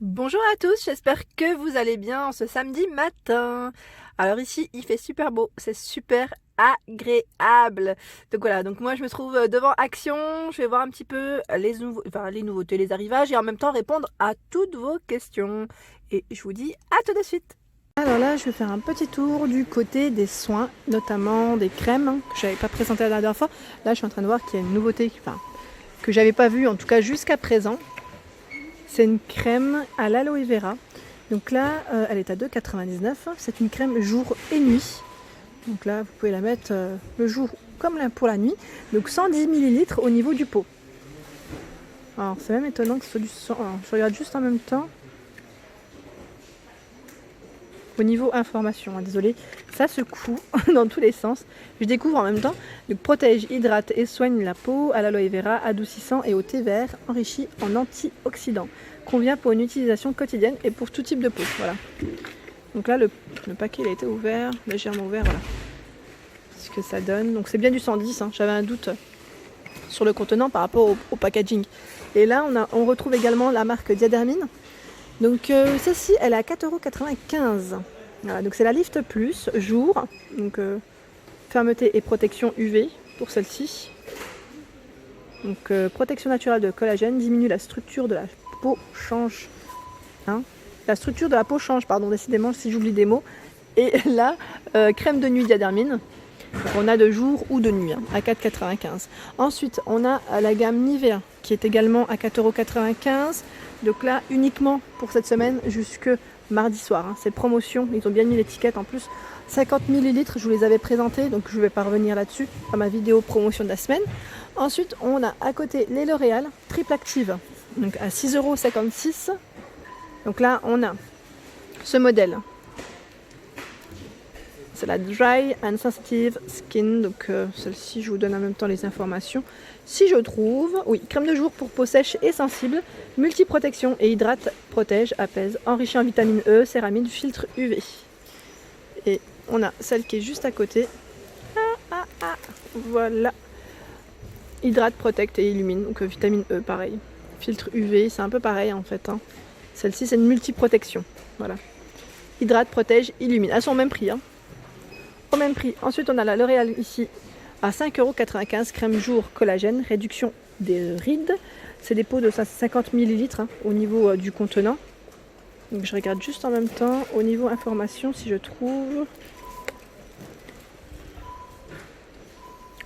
Bonjour à tous, j'espère que vous allez bien en ce samedi matin. Alors ici, il fait super beau, c'est super agréable. Donc voilà, donc moi je me trouve devant Action, je vais voir un petit peu les nouveautés, les arrivages et en même temps répondre à toutes vos questions. Et je vous dis à tout de suite. Alors là, je vais faire un petit tour du côté des soins, notamment des crèmes que je n'avais pas présentées la dernière fois. Là, je suis en train de voir qu'il y a une nouveauté que j'avais pas vue, en tout cas jusqu'à présent. C'est une crème à l'aloe vera. Donc là, elle est à 2,99 €. C'est une crème jour et nuit. Donc là, vous pouvez la mettre le jour comme pour la nuit. Donc 110 ml au niveau du pot. Alors c'est même étonnant que ce soit du sang. Alors, je regarde juste en même temps. Au niveau information, désolé, ça secoue dans tous les sens. Je découvre en même temps. Donc protège, hydrate et soigne la peau à l'aloe vera, adoucissant et au thé vert, enrichi en antioxydants. Convient pour une utilisation quotidienne et pour tout type de peau. Voilà. Donc là, le paquet il a été ouvert, légèrement ouvert. Voilà. Ce que ça donne. Donc c'est bien du 110. J'avais un doute sur le contenant par rapport au packaging. Et là, on retrouve également la marque Diadermine. Donc celle-ci, elle est à 4,95 €. Voilà, donc c'est la Lift Plus jour. Donc fermeté et protection UV pour celle-ci. Donc protection naturelle de collagène, diminue la structure de la peau change. La structure de la peau change, pardon, décidément si j'oublie des mots. Et là, crème de nuit Diadermine. Donc on a de jour ou de nuit à 4,95 €. Ensuite, on a la gamme Nivea qui est également à 4,95 €. Donc là, uniquement pour cette semaine jusque mardi soir. C'est promotion, ils ont bien mis l'étiquette en plus. 50 ml, je vous les avais présentés, donc je ne vais pas revenir là-dessus à ma vidéo promotion de la semaine. Ensuite, on a à côté les L'Oréal Triple Active, donc à 6,56 €. Donc là, on a ce modèle. C'est la Dry and Sensitive Skin. Donc celle-ci, je vous donne en même temps les informations. Si je trouve, oui, crème de jour pour peau sèche et sensible, multi-protection et hydrate, protège, apaise, enrichie en vitamine E, céramide, filtre UV. Et on a celle qui est juste à côté. Voilà. Hydrate, protecte et illumine. Donc vitamine E, pareil. Filtre UV, c'est un peu pareil en fait. Celle-ci, c'est une multi-protection. Voilà. Hydrate, protège, illumine. Elles sont au même prix. Au même prix. Ensuite, on a la L'Oréal ici à 5,95 €, crème jour collagène, réduction des rides. C'est des pots de 50 ml au niveau du contenant. Donc je regarde juste en même temps au niveau information si je trouve.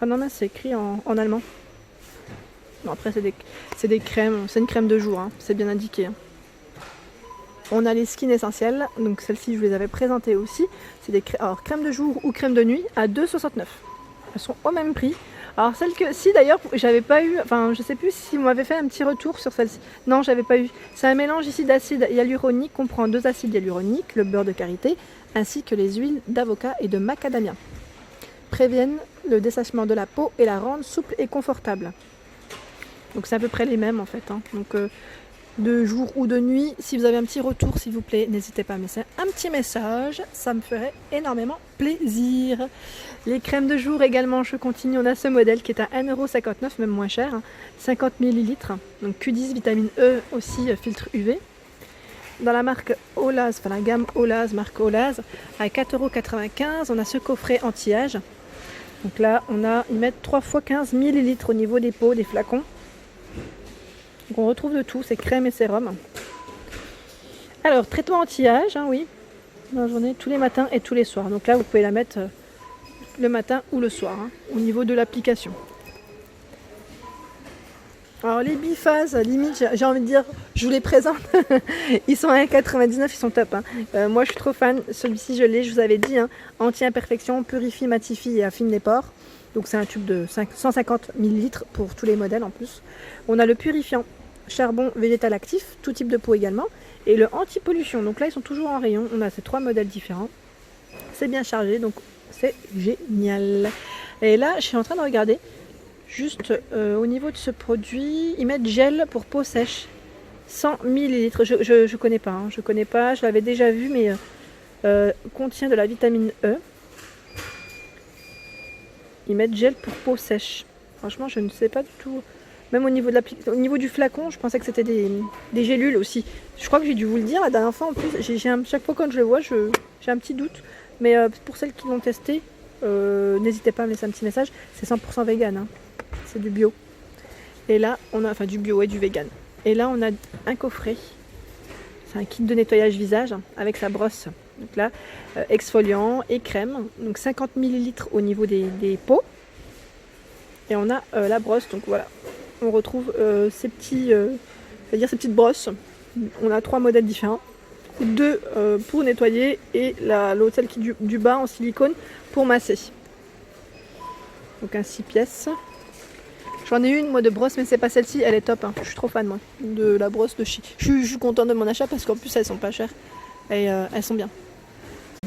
Ah non, là c'est écrit en allemand. Bon, après c'est des crèmes, c'est une crème de jour, c'est bien indiqué. On a les skins essentiels, donc celles-ci je vous les avais présentées aussi. C'est des crème de jour ou crème de nuit à 2,69 €. Elles sont au même prix. Alors celle que, si d'ailleurs j'avais pas eu, enfin je sais plus si vous m'avez fait un petit retour sur celle-ci. Non, j'avais pas eu. C'est un mélange ici d'acide hyaluronique, comprend 2 acides hyaluroniques, le beurre de karité, ainsi que les huiles d'avocat et de macadamia. Préviennent le dessèchement de la peau et la rendent souple et confortable. Donc c'est à peu près les mêmes en fait. Donc de jour ou de nuit. Si vous avez un petit retour, s'il vous plaît, n'hésitez pas à me laisser un petit message. Ça me ferait énormément plaisir. Les crèmes de jour également, je continue. On a ce modèle qui est à 1,59 €, même moins cher. 50 ml. Donc Q10, vitamine E aussi, filtre UV. Dans la marque Olaz, enfin la gamme Olaz, marque Olaz, à 4,95 €, on a ce coffret anti-âge. Donc là, ils mettent 3 x 15 ml au niveau des pots, des flacons. Donc on retrouve de tout, c'est crème et sérum. Alors, traitement anti-âge, oui, dans la journée, tous les matins et tous les soirs. Donc là, vous pouvez la mettre le matin ou le soir, au niveau de l'application. Alors les biphases, limite, j'ai envie de dire, je vous les présente. Ils sont à 1,99 €, ils sont top. Moi, je suis trop fan. Celui-ci, je l'ai, je vous avais dit, anti-imperfection, purifie, matifie et affine les pores. Donc c'est un tube de 150 ml pour tous les modèles en plus. On a le purifiant charbon végétal actif, tout type de peau également. Et le anti-pollution. Donc là, ils sont toujours en rayon. On a ces 3 modèles différents. C'est bien chargé, donc c'est génial. Et là, je suis en train de regarder. Juste au niveau de ce produit, ils mettent gel pour peau sèche. 100 ml. Je connais pas. Je connais pas. Je l'avais déjà vu, mais contient de la vitamine E. Ils mettent gel pour peau sèche. Franchement, je ne sais pas du tout Même au niveau du flacon, je pensais que c'était des gélules aussi. Je crois que j'ai dû vous le dire la dernière fois en plus. Chaque fois quand je le vois, j'ai un petit doute. Mais pour celles qui l'ont testé, n'hésitez pas à me laisser un petit message. C'est 100% vegan, hein. C'est du bio. Et là, on a, enfin du bio et du vegan. Et là, on a un coffret. C'est un kit de nettoyage visage avec sa brosse. Donc là, exfoliant et crème. Donc 50 ml au niveau des peaux. Et on a la brosse. Donc voilà, on retrouve ces petites brosses. On a 3 modèles différents. 2 pour nettoyer et l'autre, celle qui du bas en silicone pour masser. Donc un 6 pièces. J'en ai une moi de brosse, mais c'est pas celle-ci, elle est top, hein. Je suis trop fan moi de la brosse de chez. Je suis contente de mon achat parce qu'en plus elles sont pas chères et elles sont bien.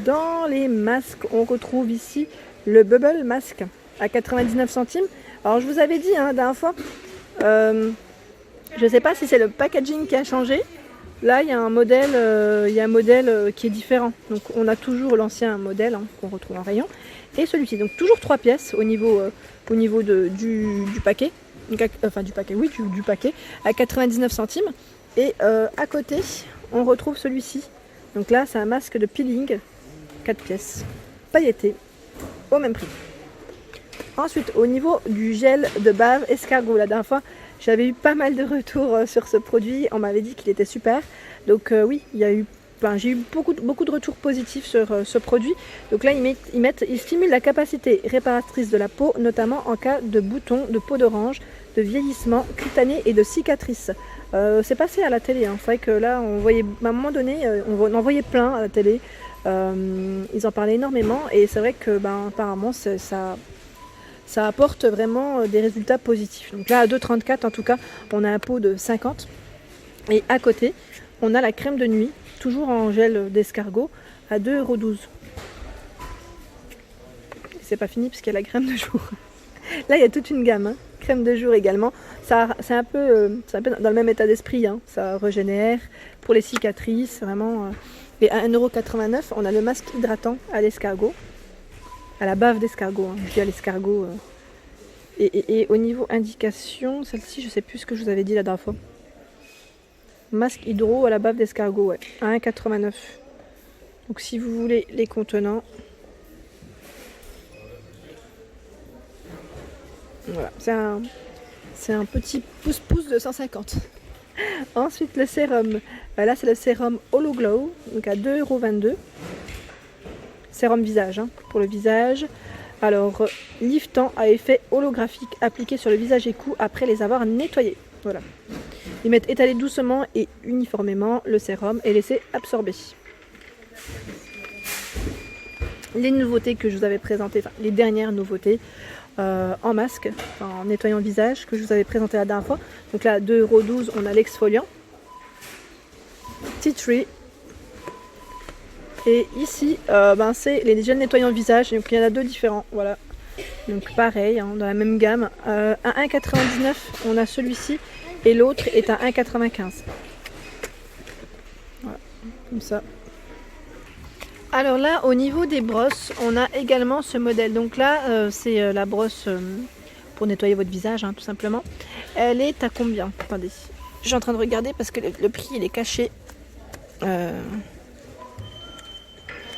Dans les masques, on retrouve ici le Bubble Mask à 99 centimes. Alors je vous avais dit la dernière fois, je sais pas si c'est le packaging qui a changé. Là il y a un modèle, qui est différent. Donc on a toujours l'ancien modèle qu'on retrouve en rayon et celui-ci. Donc toujours 3 pièces au niveau du paquet. Enfin du paquet, oui, du paquet à 99 centimes. Et à côté, on retrouve celui-ci. Donc là, c'est un masque de peeling, 4 pièces, pailleté, au même prix. Ensuite, au niveau du gel de bave escargot, la dernière fois, j'avais eu pas mal de retours sur ce produit. On m'avait dit qu'il était super. Donc oui, j'ai eu beaucoup de retours positifs sur ce produit. Donc là, ils stimulent la capacité réparatrice de la peau, notamment en cas de boutons, de peau d'orange, de vieillissement cutané et de cicatrices. C'est passé à la télé. C'est vrai que là, à un moment donné, on en voyait plein à la télé. Ils en parlaient énormément et c'est vrai que apparemment, ça apporte vraiment des résultats positifs. Donc là, à 2,34 en tout cas, on a un pot de 50. Et à côté, on a la crème de nuit, toujours en gel d'escargot, à 2,12 €. C'est pas fini puisqu'il y a la crème de jour. Là, il y a toute une gamme. Crème de jour également. C'est un peu dans le même état d'esprit. Ça régénère pour les cicatrices, vraiment. Et à 1,89 €, on a le masque hydratant à l'escargot. À la bave d'escargot, je dis à l'escargot. Et au niveau indication, celle-ci, je sais plus ce que je vous avais dit la dernière fois. Masque hydro à la bave d'escargot, ouais, à 1,89 €. Donc si vous voulez les contenants, voilà, c'est un petit pouce-pouce de 150. Ensuite le sérum, là c'est le sérum Holo Glow, donc à 2,22 €. Sérum visage, pour le visage. Alors, liftant à effet holographique appliqué sur le visage et cou après les avoir nettoyés. Voilà. Ils mettent étaler doucement et uniformément le sérum et laisser absorber. Les nouveautés que je vous avais présentées, enfin les dernières nouveautés en masque, en nettoyant le visage que je vous avais présenté la dernière fois. Donc là, 2,12 €, on a l'exfoliant. Tea Tree. Et ici, c'est les gels nettoyants visage. Donc il y en a 2 différents. Voilà. Donc pareil, dans la même gamme. À 1,99 €, on a celui-ci. Et l'autre est à 1,95 €. Voilà, comme ça. Alors là, au niveau des brosses, on a également ce modèle. Donc là, c'est la brosse pour nettoyer votre visage, tout simplement. Elle est à combien? Attendez, je suis en train de regarder parce que le prix, il est caché.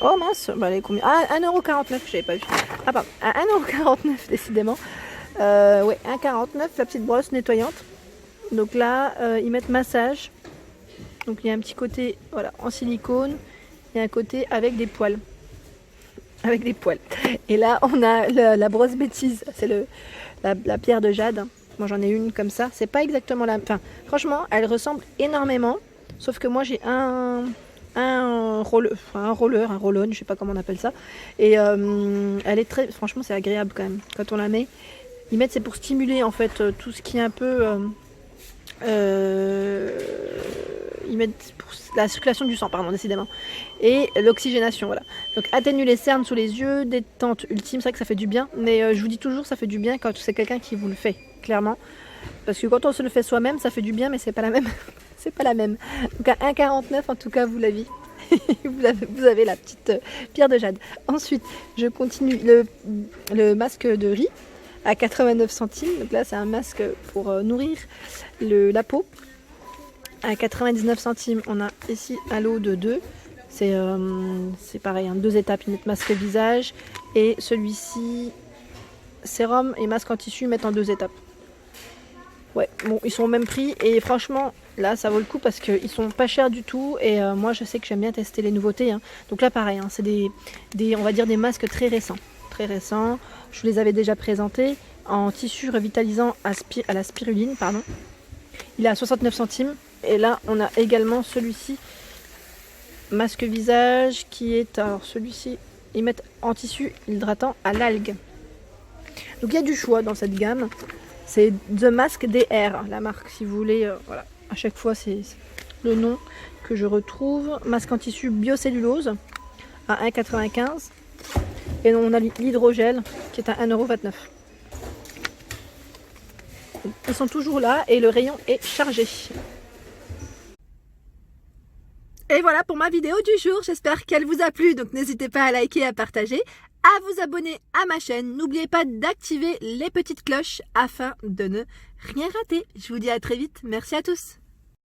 Oh mince, elle est combien? Ah, 1,49 €, je n'avais pas vu. Ah pardon, à 1,49 € décidément. Ouais, 1,49 € la petite brosse nettoyante. Donc là, ils mettent massage. Donc il y a un petit côté en silicone et un côté avec des poils. Avec des poils. Et là, on a la brosse bêtise. C'est la pierre de jade. Moi, j'en ai une comme ça. C'est pas exactement la... Enfin, franchement, elle ressemble énormément. Sauf que moi, j'ai un roll-on, je sais pas comment on appelle ça. Et elle est très... Franchement, c'est agréable quand même. Quand on la met, ils mettent, c'est pour stimuler en fait tout ce qui est un peu... ils mettent pour la circulation du sang, pardon, décidément, et l'oxygénation, voilà. Donc atténue les cernes sous les yeux, détente ultime, c'est vrai que ça fait du bien, mais je vous dis toujours, ça fait du bien quand c'est quelqu'un qui vous le fait, clairement, parce que quand on se le fait soi-même, ça fait du bien, mais c'est pas la même, c'est pas la même. Donc à 1,49 € en tout cas, vous l'avez. vous avez la petite pierre de jade. Ensuite, je continue le masque de riz à 89 centimes. Donc là, c'est un masque pour nourrir la peau. À 99 centimes, on a ici un lot de 2. C'est pareil, 2 étapes, ils mettent masque visage. Et celui-ci, sérum et masque en tissu, mettent en 2 étapes. Ouais, bon, ils sont au même prix et franchement, là, ça vaut le coup parce qu'ils sont pas chers du tout. Et moi, je sais que j'aime bien tester les nouveautés. Hein. Donc là, pareil, hein, c'est on va dire des masques très récents. Très récents. Je vous les avais déjà présentés en tissu revitalisant à la spiruline, pardon. Il est à 69 centimes. Et là, on a également celui-ci, masque visage, qui est, alors celui-ci, ils mettent en tissu hydratant à l'algue. Donc il y a du choix dans cette gamme. C'est The Mask DR, la marque, si vous voulez. Voilà, à chaque fois, c'est le nom que je retrouve. Masque en tissu biocellulose à 1,95 €. Et on a l'hydrogel qui est à 1,29 €. Ils sont toujours là et le rayon est chargé. Et voilà pour ma vidéo du jour, j'espère qu'elle vous a plu, donc n'hésitez pas à liker et à partager, à vous abonner à ma chaîne, n'oubliez pas d'activer les petites cloches afin de ne rien rater. Je vous dis à très vite, merci à tous.